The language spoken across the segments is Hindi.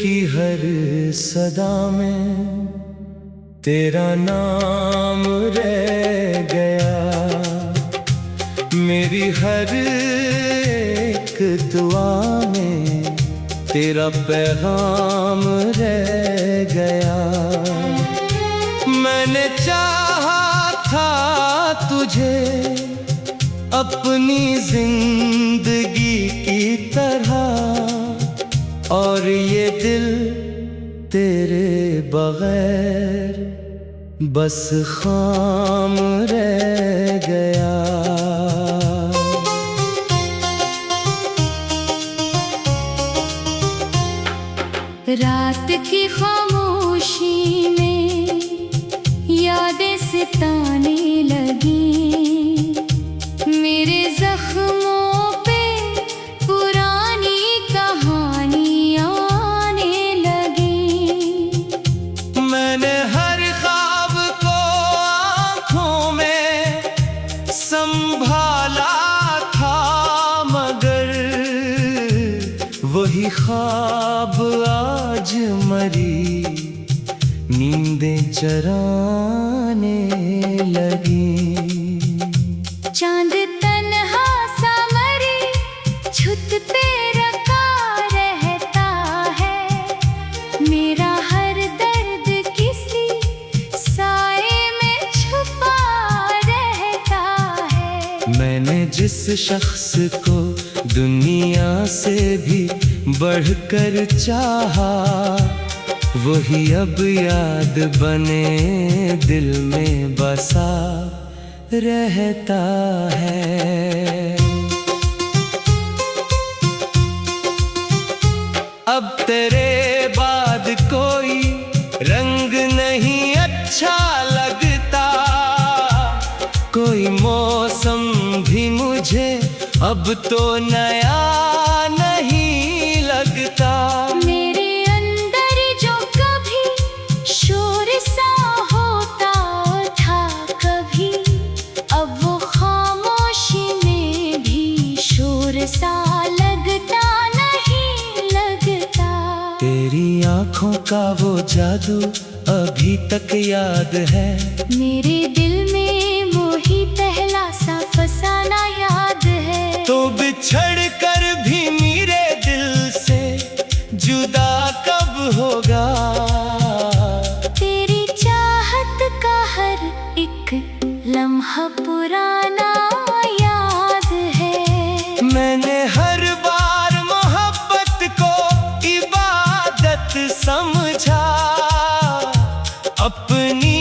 की हर सदा में तेरा नाम रह गया। मेरी हर एक दुआ में तेरा पैगाम रह गया। मैंने चाहा था तुझे अपनी जिंदगी की तरह, और ये दिल तेरे बगैर बस खाम रह गया। रात की खामोशी में यादें सिताने लगी, मेरे जख्मों पे पुरानी कहानियां आने लगी। मैंने हर ख्वाब को आँखों में संभाला था, मगर वही ख्वाब आज मरी नींदें चराने लगी। चांद तन्हा सा मरी छुत पे रखा रहता है, मेरा हर दर्द किसी साए में छुपा रहता है। मैंने जिस शख्स को दुनिया से भी बढ़कर चाहा, वही अब याद बने दिल में बसा रहता है। अब तेरे बाद कोई रंग नहीं अच्छा लगता, कोई मौसम भी मुझे अब तो नया नहीं लगता। मेरे अंदर जो कभी शोर सा होता था कभी, अब वो खामोशी में भी शोर सा लगता नहीं लगता। तेरी आँखों का वो जादू अभी तक याद है, मेरे दिल में वही पहला सा फसाना याद है। तो बिछड़ कर भी मेरे दिल से जुदा कब होगा। तेरी चाहत का हर एक लम्हा पुराना याद है। मैंने हर बार मोहब्बत को इबादत समझा, अपनी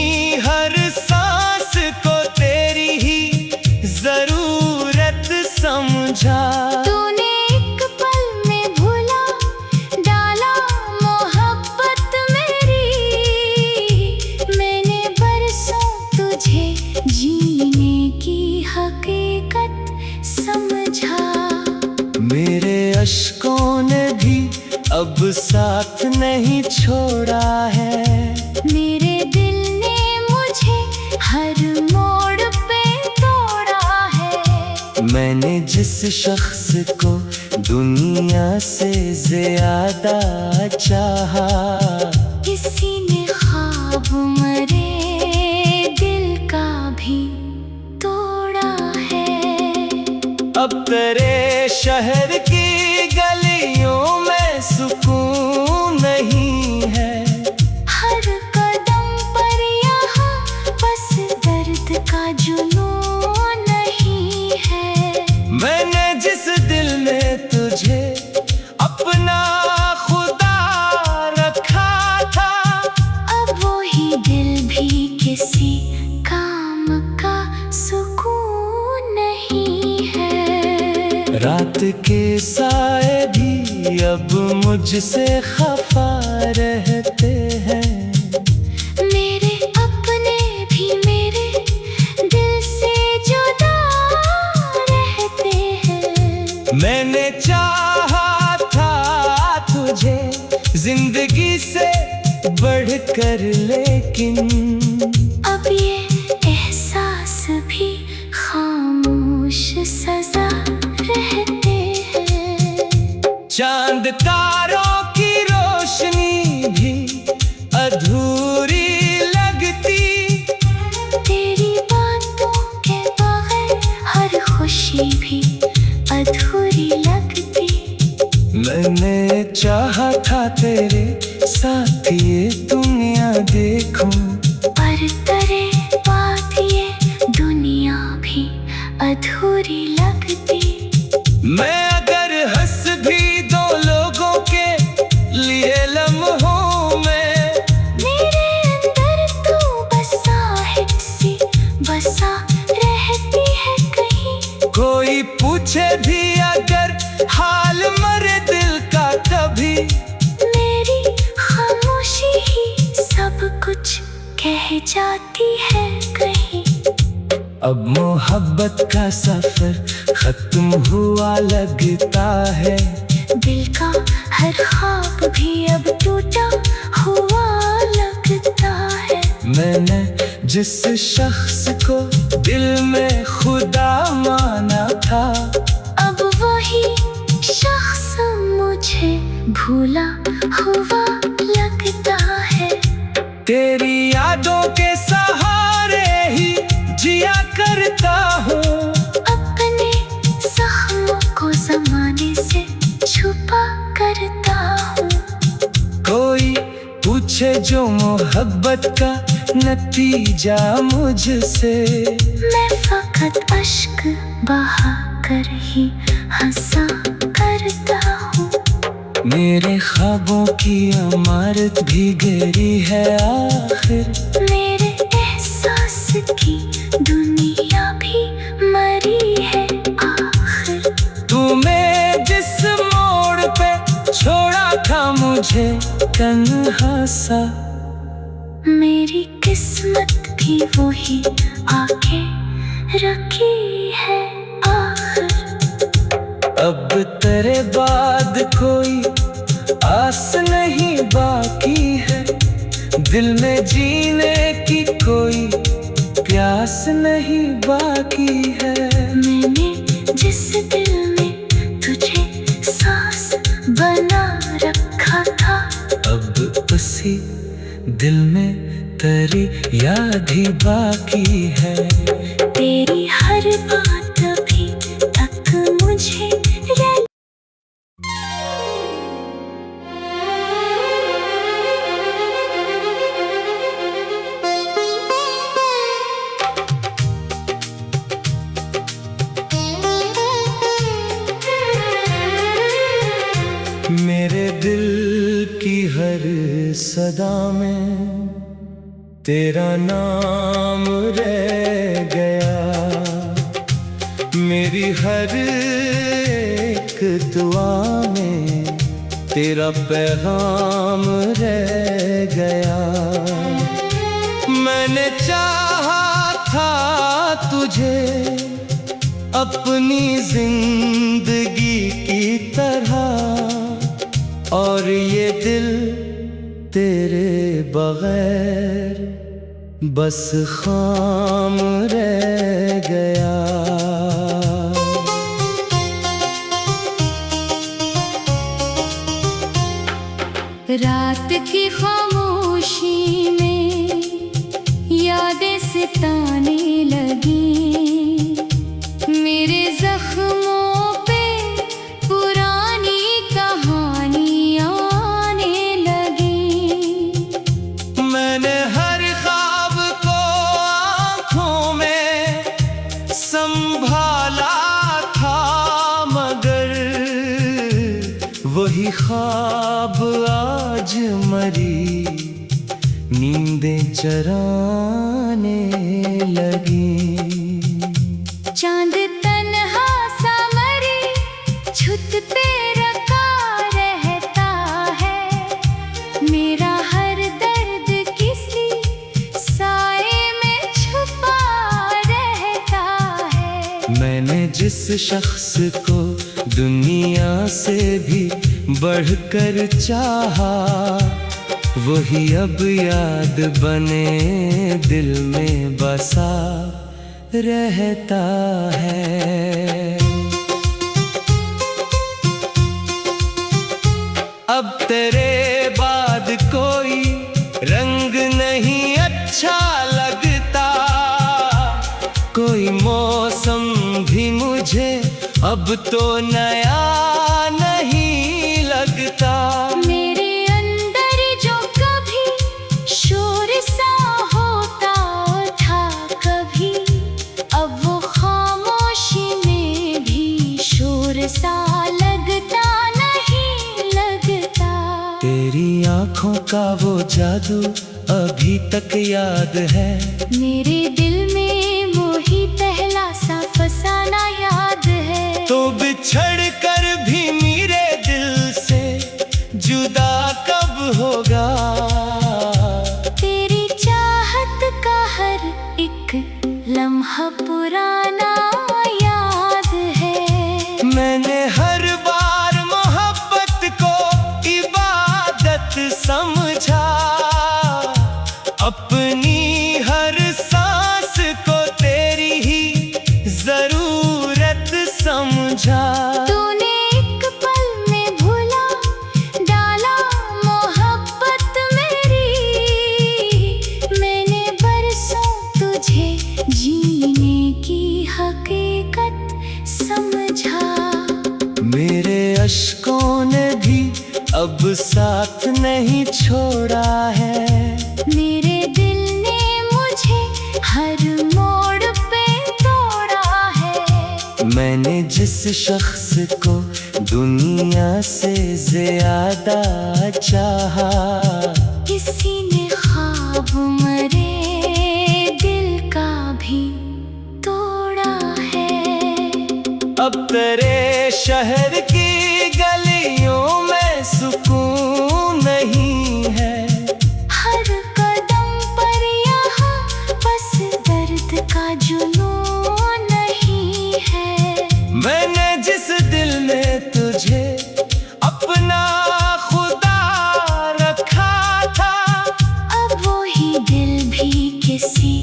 हर सांस को तेरी ही जरूरत समझा। तूने एक पल में भुला डाला मोहब्बत मेरी, मैंने बरसों तुझे जीने की हकीकत समझा। मेरे अश्कों ने भी अब साथ नहीं छोड़ा है, मेरे दिल ने मुझे हर मोड़ पे तोड़ा है। मैंने जिस शख्स को दुनिया से ज्यादा चाहा, किसी ने ख्वाब मरे दिल का भी तोड़ा है। अब तेरे शहर की गलियों में सुकून नहीं है, हर कदम पर यहाँ बस दर्द का जुनून नहीं है। मैंने जिस दिल में तुझे अपना खुदा रखा था, अब वही दिल भी किसी काम का सुकून नहीं है। रात के साए भी अब मुझसे खफा रहते हैं, मेरे अपने भी मेरे दिल से जुदा रहते हैं। मैंने चाहा था तुझे जिंदगी से बढ़कर, लेकिन अब ये एहसास भी खामोश सजा रहते हैं। चांद तारों की रोशनी मैंने चाहा था तेरे साथ ये दुनिया देखूं, पर तेरे बाद ये दुनिया भी अधूरी लगती। मैं अगर हंस भी दो लोगों के लिए लम्हों में, मेरे अंदर तू बसा है सी बसा रहती है कहीं। कोई पूछे भी अगर हाल मरे दिल का कभी, मेरी खामोशी ही सब कुछ कह जाती है कहीं। अब मोहब्बत का सफर खत्म हुआ लगता है, दिल का हर ख्वाब भी अब टूटा हुआ लगता है। मैंने जिस शख्स को दिल में खुदा माना था, अब वही शख्स मुझे भूला हुआ लगता है। तेरी यादों के सहारे ही जिया करता हूँ, अपने जख्मों को ज़माने से छुपा करता हूँ। कोई पूछे जो मोहब्बत का नतीजा मुझसे, मैं फकत अश्क बहा कर ही हंसा करता हूँ। मेरे ख्वाबों की इमारत भी गिरी है आखिर, मेरे एहसास की दुनिया भी मरी है आखिर। तूने जिस मोड़ पे छोड़ा था मुझे तन्हा सा, मेरी किस्मत भी वही आके रखी है आखिर। अब तेरे बाद कोई आस नहीं बाकी है, दिल में जीने की कोई प्यास नहीं बाकी है। मैंने जिस दिल में तुझे सांस बना रखा था, अब उसी दिल में तेरी याद ही बाकी है। तेरी हर बात अभी तक मुझे मेरे दिल की हर सदा में तेरा नाम रह गया, मेरी हर एक दुआ में तेरा पैगाम रह गया। मैंने चाहा था तुझे अपनी जिंदगी की तरह, और ये दिल तेरे बगैर बस खाम रह गया। रात की खामोशी में यादें सताने लगी, मेरे जख्मों पे पुरानी कहानियाँ आने लगी। मैंने हर ख्वाब को आँखों में संभाला था, मगर वही ख्वाब आज मरी नींदें चराने लगी। चांद तन्हा सा मरी छुत पे रखा रहता है, मेरा हर दर्द किसी साए में छुपा रहता है। मैंने जिस शख्स को दुनिया से भी बढ़कर चाहा, वही अब याद बने दिल में बसा रहता है। अब तेरे बाद कोई रंग नहीं अच्छा लगता, कोई मौसम भी मुझे अब तो नया नहीं आँखों का वो जादू अभी तक याद है। मेरे दिल में वही पहला सा फसाना याद है। तो बिछड़ कर भी मेरे दिल से जुदा कब होगा? तेरी चाहत का हर एक लम्हा पुराना याद है। मैंने हर बार मोहब्बत को इबादत समझा, अपनी हर सांस को तेरी ही जरूरत समझा। तूने एक पल में भुला डाला मोहब्बत मेरी, मैंने बरसों तुझे जीने की हकीकत समझा। मेरे अश्कों ने भी अब साथ नहीं छोड़ा है। मेरे दिल ने मुझे हर मोड़ पे तोड़ा है। मैंने जिस शख्स को दुनिया से ज्यादा चाहा, किसी ने ख्वाब मरे दिल का भी तोड़ा है। अब तेरे शहर की गलियों में सुकून नहीं है। हर कदम पर यहाँ बस दर्द का जुनून नहीं है। मैंने जिस दिल में तुझे अपना खुदा रखा था, अब वही दिल भी किसी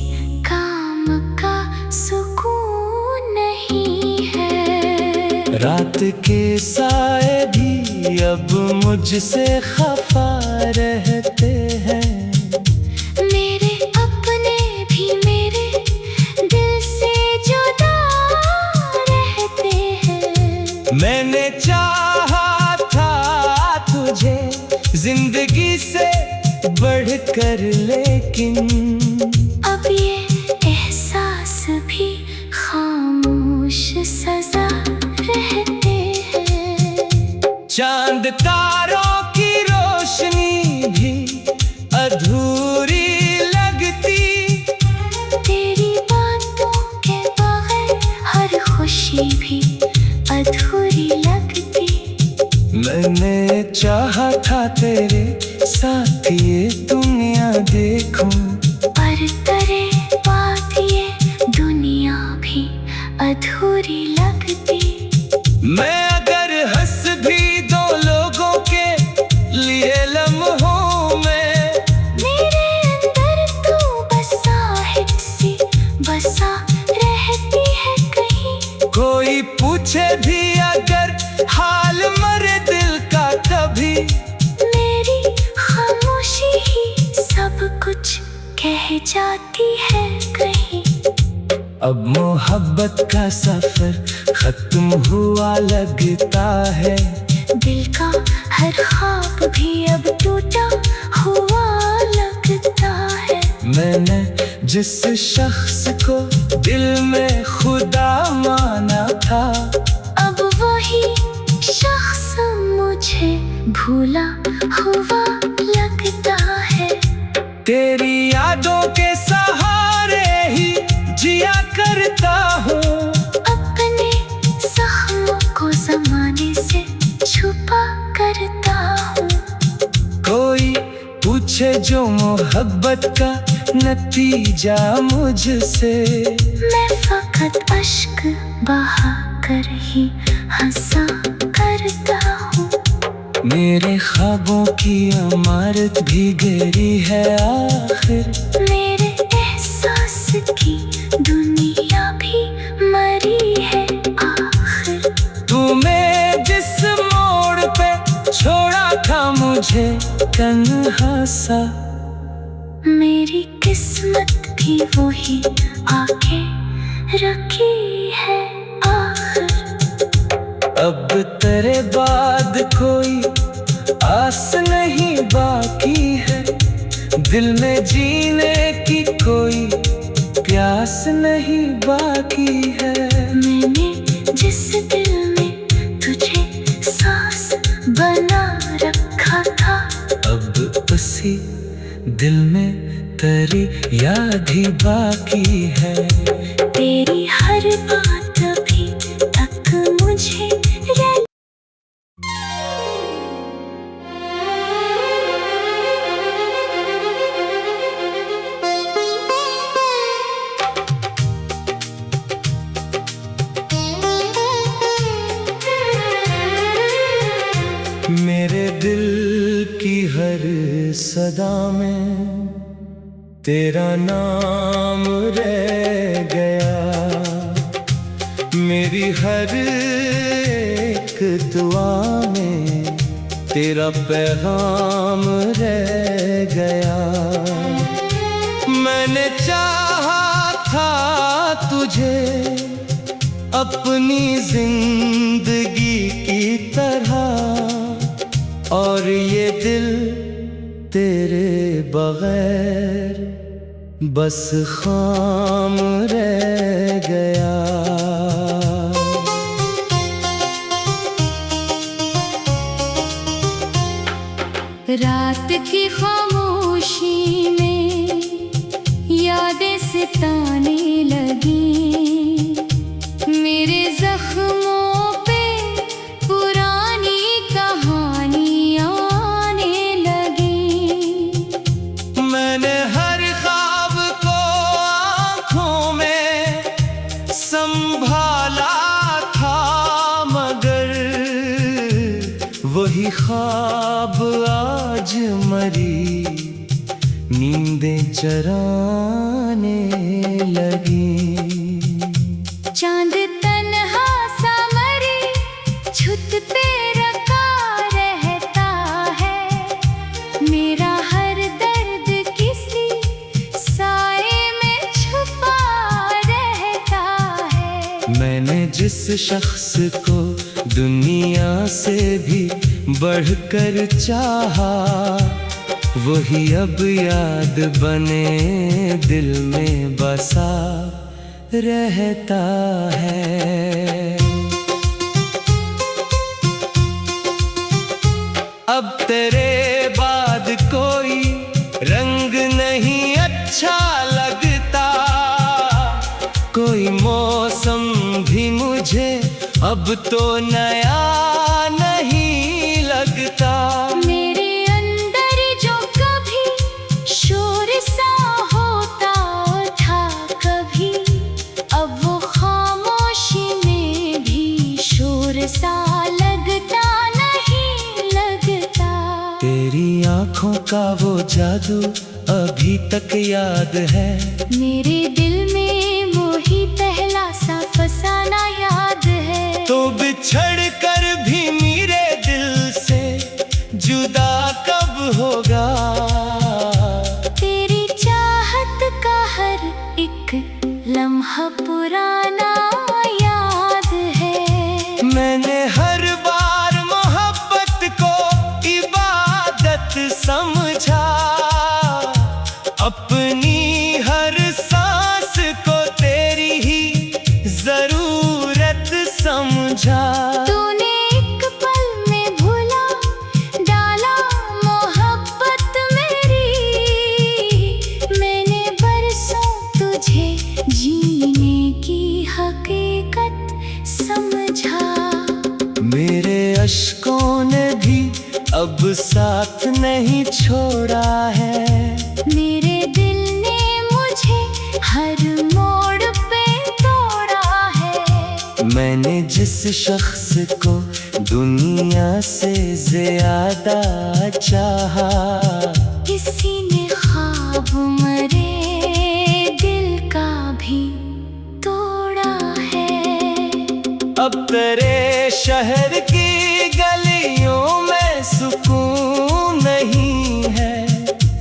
काम का सुकून नहीं है। रात के साए भी अब मुझसे खफा रहते हैं। मेरे अपने भी मेरे दिल से जुदा रहते हैं। मैंने चाहा था तुझे जिंदगी से बढ़कर, लेकिन अब ये एहसास भी खामोश सजा रहते हैं। चांद तारों की रोशनी भी अधूरी लगती, तेरी बातों के बगैर हर खुशी भी अधूरी लगती। मैंने चाहा था तेरे साथ ये दुनिया देखूं, पर तेरे बाद ये दुनिया भी अधूरी लगती। मैं अगर हंस भी दो लोगों के लिए लम्हों में, मेरे अंदर तू बसा है सी बसा रहती है कहीं। कोई पूछे भी अगर हाल मरे दिल का कभी, मेरी खामोशी ही सब कुछ कह जाती है कहीं। अब मोहब्बत का सफर खत्म हुआ लगता है। दिल का हर ख्वाब भी अब टूटा हुआ लगता है। मैंने जिस शख्स को दिल में खुदा माना था, अब वही शख्स मुझे भूला हुआ लगता है। तेरी यादों के सहारे ही जिया करता हूँ। अपने जख्मों को जमाने से छुपा करता हूँ। कोई पूछे जो मोहब्बत का नतीजा मुझसे, मैं फकत अश्क बहा कर ही हंसा करता हूँ। मेरे ख्वाबों की इमारत भी गिरी है आखिर। मेरे एहसास की दुनिया भी मरी है आखिर। तूने जिस मोड़ पे छोड़ा था मुझे तन्हा सा, मेरी किस्मत भी वही आके रखी है आखिर। अब तेरे बाद कोई आस नहीं बाकी है। दिल में जीने की कोई प्यास नहीं बाकी है। मैंने जिस दिल में तुझे सांस बना रखा था, अब वापसी दिल में तेरी याद ही बाकी है। तेरी हर बात अभी तक मुझे मेरे दिल की हर सदा में तेरा नाम रह गया। मेरी हर एक दुआ में तेरा पैगाम रह गया। मैंने चाहा था तुझे अपनी जिंदगी की तरह, और ये दिल तेरे बगैर बस खाम रह गया। रात की खामोशी में यादें सताने लगी। मेरे जख्मों पे पुरानी कहानियां आने लगी। मैंने हर ख्वाब को आँखों में संभाला था, मगर वही ख्वाब आज मरी नींदें चराने लगी। चांद तन्हा सा मरी छुत पे रखा रहता है। मेरा हर दर्द किसी साए में छुपा रहता है। मैंने जिस शख्स को दुनिया से भी बढ़कर चाहा, वही अब याद बने दिल में बसा रहता है। अब तेरे बाद कोई रंग नहीं अच्छा लगता, कोई मौसम भी मुझे अब तो नया नहीं लगता। मेरे अंदर जो कभी शोर सा होता था कभी, अब वो खामोशी में भी शोर सा लगता नहीं लगता। तेरी आँखों का वो जादू अभी तक याद है। मेरे दिल में वो ही पहला सा फसाना याद है। तो बिछड़ कर भी मेरे दिल से जुदा कब होगा। तेरी चाहत का हर एक लम्हा पुराना याद है। मैंने हर बार मोहब्बत को इबादत समझा, अपनी हर सांस को तेरी ही जरूरत समझा। तूने एक पल में भुला डाला मोहब्बत मेरी। मैंने बरसों तुझे जीने की हकीकत समझा। मेरे अश्कों ने भी अब साथ नहीं छोड़ा है। मेरे दिल ने मुझे हर मोड़ पे तोड़ा है। मैंने जिस शख्स को दुनिया से ज्यादा चाहा, किसी ने ख्वाब मरे दिल का भी तोड़ा है। अब तेरे शहर की गलियों में सुकून नहीं है।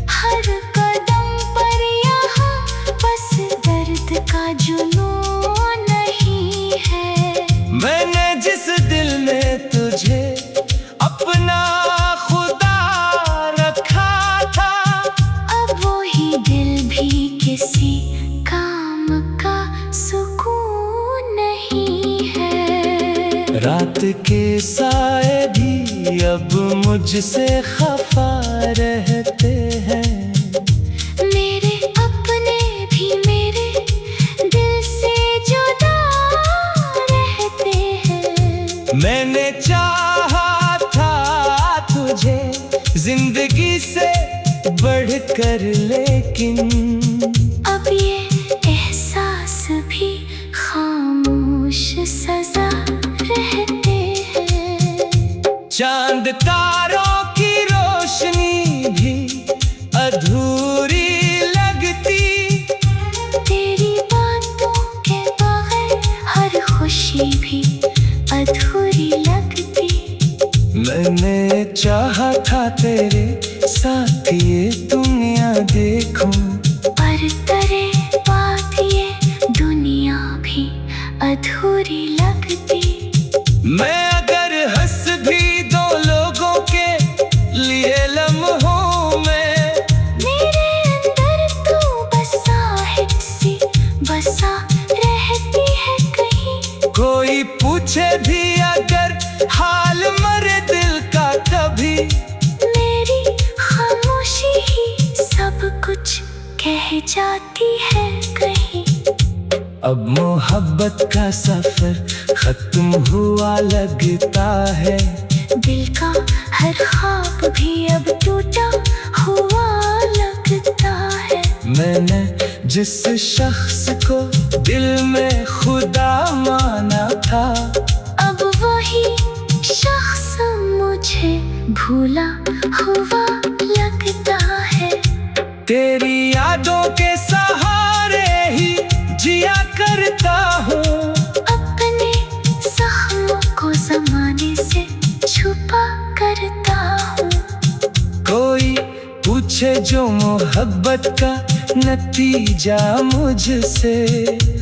हर कदम पर यहाँ बस दर्द का जुनून नहीं है। मैंने जिस दिल में तुझे अपना खुदा रखा था, अब वही दिल भी किसी काम का सुकून नहीं है। रात के साए भी अब मुझसे खफा रहते हैं। मेरे अपने भी मेरे दिल से जुदा रहते हैं। मैंने चाहा था तुझे जिंदगी से बढ़कर, लेकिन अब ये एहसास भी खामोश सजा रहते हैं। चांद तारों की रोशनी भी अधूरी लगती, तेरी बातों के बगैर हर खुशी भी अधूरी लगती। मैंने चाहा था तेरे साथ ये दुनिया देखूं, पर तेरे बाद ये दुनिया भी अधूरी लगती। मैं अगर हंस भी दो लोगों के लिए लम्हों में, मेरे अंदर तू बसा है, सी बसा रहती है कहीं। कोई पूछे भी अगर हाल मरे दिल का कभी, मेरी खामोशी ही सब कुछ कह जाती है कहीं। अब मोहब्बत का सफर खत्म हुआ लगता है। दिल का हर ख्वाब भी अब टूटा हुआ लगता है। मैंने जिस शख्स को दिल में खुदा माना था, अब वही शख्स मुझे भूला हुआ लगता है। तेरी यादों के सहारे ही जिया करता हूँ, अपने जख्मों को ज़माने से छुपा करता हूँ। कोई पूछे जो मोहब्बत का नतीजा मुझसे,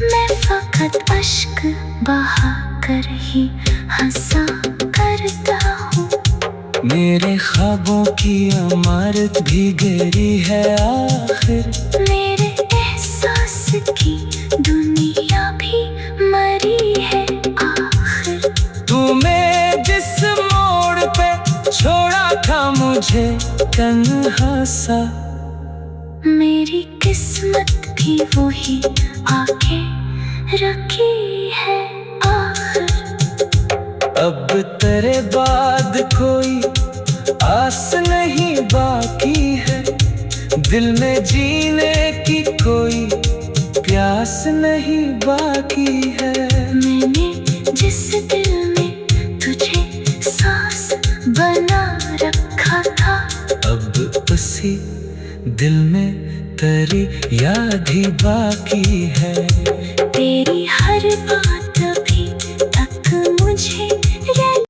मैं फकत अश्क बहा कर ही हंसा करता हूँ। मेरे ख्वाबों की इमारत भी गिरी है आखिर, मेरे एहसास की दुनिया भी मरी है आखिर। तूने जिस मोड़ पे छोड़ा था मुझे तन्हा सा, मेरी किस्मत भी वही आके रखी है आखिर। अब तेरे बाद कोई आस नहीं बाकी है, दिल में जीने की कोई प्यास नहीं बाकी है। मैंने जिस दिल में तुझे सांस बना रखा था, अब उसी दिल में तेरी याद ही बाकी है। तेरी हर बात